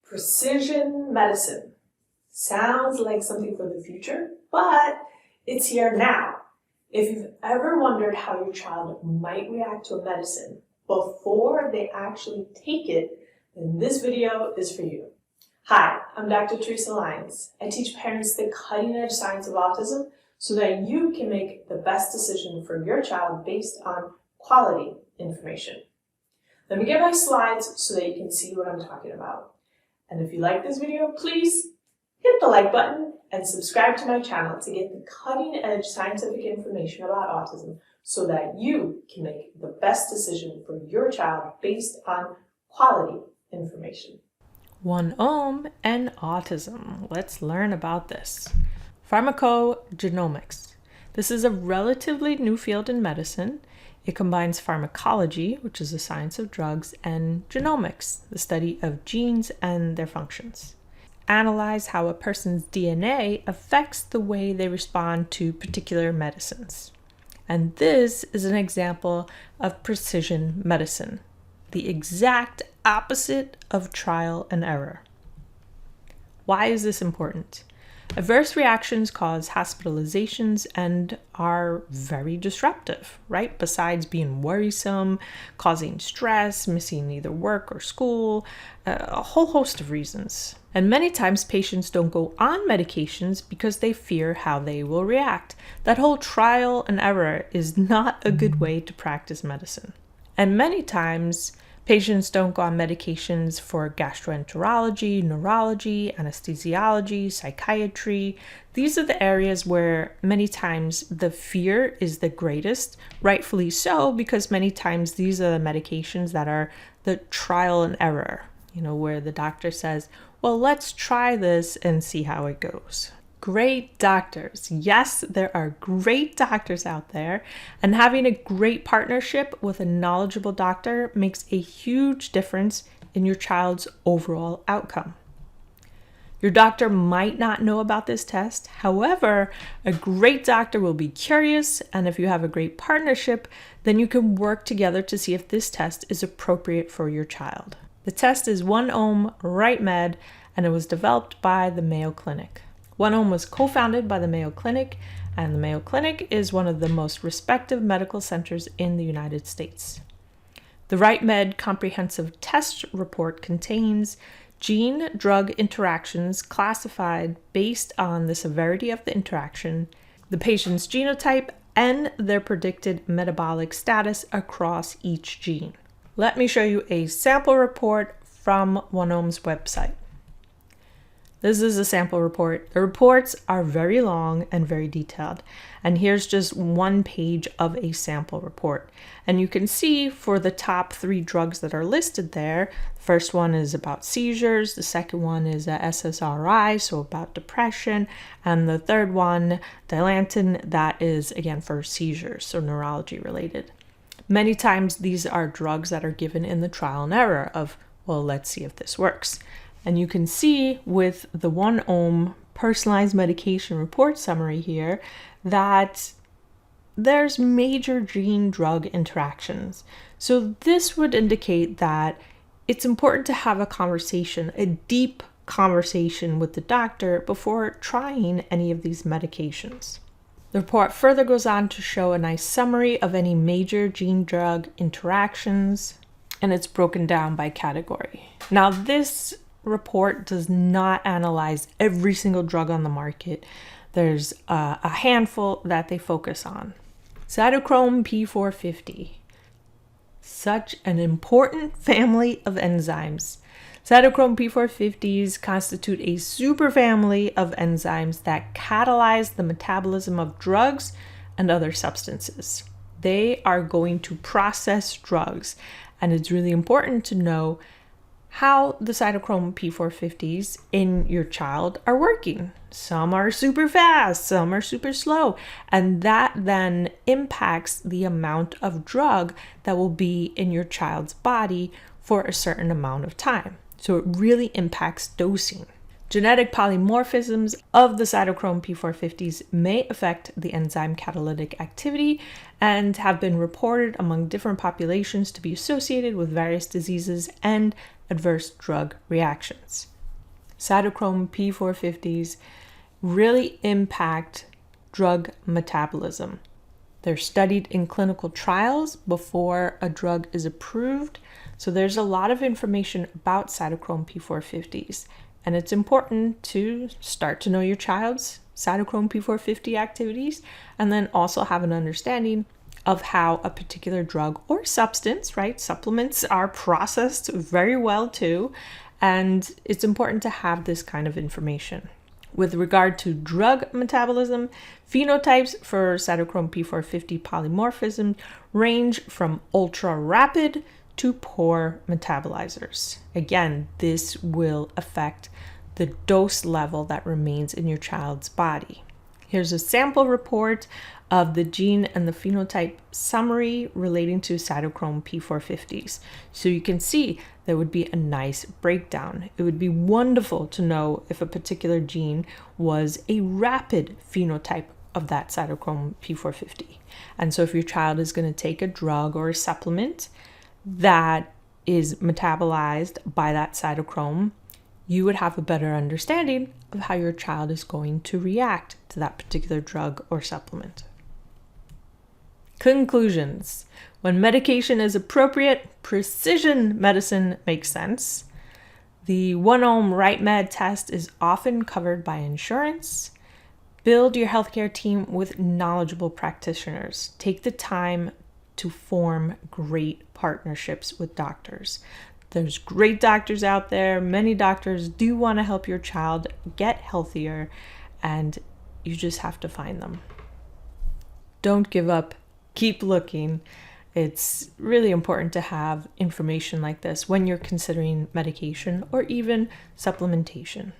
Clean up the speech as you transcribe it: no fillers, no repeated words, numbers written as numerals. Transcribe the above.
Precision medicine. Sounds like something for the future, but it's here now. If you've ever wondered how your child might react to a medicine before they actually take it, then this video is for you. Hi, I'm Dr. Teresa Lyons. I teach parents the cutting-edge science of autism so that you can make the best decision for your child based on quality information. Let me get my slides so that you can see what I'm talking about. And if you like this video, please hit the like button and subscribe to my channel to get the cutting-edge scientific information about autism so that you can make the best decision for your child based on quality information. 1Ome and autism. Let's learn about this. Pharmacogenomics. This is a relatively new field in medicine. It combines pharmacology, which is the science of drugs, and genomics, the study of genes and their functions. Analyze how a person's DNA affects the way they respond to particular medicines. And this is an example of precision medicine, the exact opposite of trial and error. Why is this important? Adverse reactions cause hospitalizations and are very disruptive, right? Besides being worrisome, causing stress, missing either work or school, a whole host of reasons. And many times patients don't go on medications because they fear how they will react. That whole trial and error is not a good way to practice medicine. And many times patients don't go on medications for gastroenterology, neurology, anesthesiology, psychiatry. These are the areas where many times the fear is the greatest, rightfully so, because many times these are the medications that are the trial and error, where the doctor says, well, let's try this and see how it goes. Great doctors. Yes, there are great doctors out there, and having a great partnership with a knowledgeable doctor makes a huge difference in your child's overall outcome. Your doctor might not know about this test. However, a great doctor will be curious, and if you have a great partnership, then you can work together to see if this test is appropriate for your child. The test is 1Ome Right Med, and it was developed by the Mayo Clinic. 1Ome was co-founded by the Mayo Clinic, and the Mayo Clinic is one of the most respected medical centers in the United States. The Right Med Comprehensive Test Report contains gene-drug interactions classified based on the severity of the interaction, the patient's genotype, and their predicted metabolic status across each gene. Let me show you a sample report from 1Ome's website. This is a sample report. The reports are very long and very detailed. And here's just one page of a sample report. And you can see for the top 3 drugs that are listed there, the first one is about seizures, the second one is a SSRI, so about depression, and the third one, Dilantin, that is again for seizures, so neurology related. Many times these are drugs that are given in the trial and error of, well, let's see if this works. And you can see with the 1Ome personalized medication report summary here that there's major gene-drug interactions. So this would indicate that it's important to have a conversation, a deep conversation with the doctor before trying any of these medications. The report further goes on to show a nice summary of any major gene-drug interactions, and it's broken down by category. Now this report does not analyze every single drug on the market. There's a handful that they focus on. Cytochrome P450, such an important family of enzymes. Cytochrome P450s constitute a superfamily of enzymes that catalyze the metabolism of drugs and other substances. They are going to process drugs, and it's really important to know how the cytochrome P450s in your child are working. Some are super fast, some are super slow, and that then impacts the amount of drug that will be in your child's body for a certain amount of time. So it really impacts dosing. Genetic polymorphisms of the cytochrome P450s may affect the enzyme catalytic activity and have been reported among different populations to be associated with various diseases and adverse drug reactions. cytochrome P450s really impact drug metabolism. They're studied in clinical trials before a drug is approved. So there's a lot of information about cytochrome P450s. And it's important to start to know your child's cytochrome P450 activities and then also have an understanding of how a particular drug or substance, right? Supplements are processed very well too. And it's important to have this kind of information. With regard to drug metabolism, phenotypes for cytochrome P450 polymorphism range from ultra rapid to poor metabolizers. Again, this will affect the dose level that remains in your child's body. Here's a sample report of the gene and the phenotype summary relating to cytochrome P450s. So you can see there would be a nice breakdown. It would be wonderful to know if a particular gene was a rapid phenotype of that cytochrome P450. And so if your child is going to take a drug or a supplement that is metabolized by that cytochrome, you would have a better understanding of how your child is going to react to that particular drug or supplement. Conclusions. When medication is appropriate, precision medicine makes sense. The 1-ohm right med test is often covered by insurance. Build your healthcare team with knowledgeable practitioners. Take the time to form great partnerships with doctors. There's great doctors out there. Many doctors do want to help your child get healthier, and you just have to find them. Don't give up. Keep looking. It's really important to have information like this when you're considering medication or even supplementation.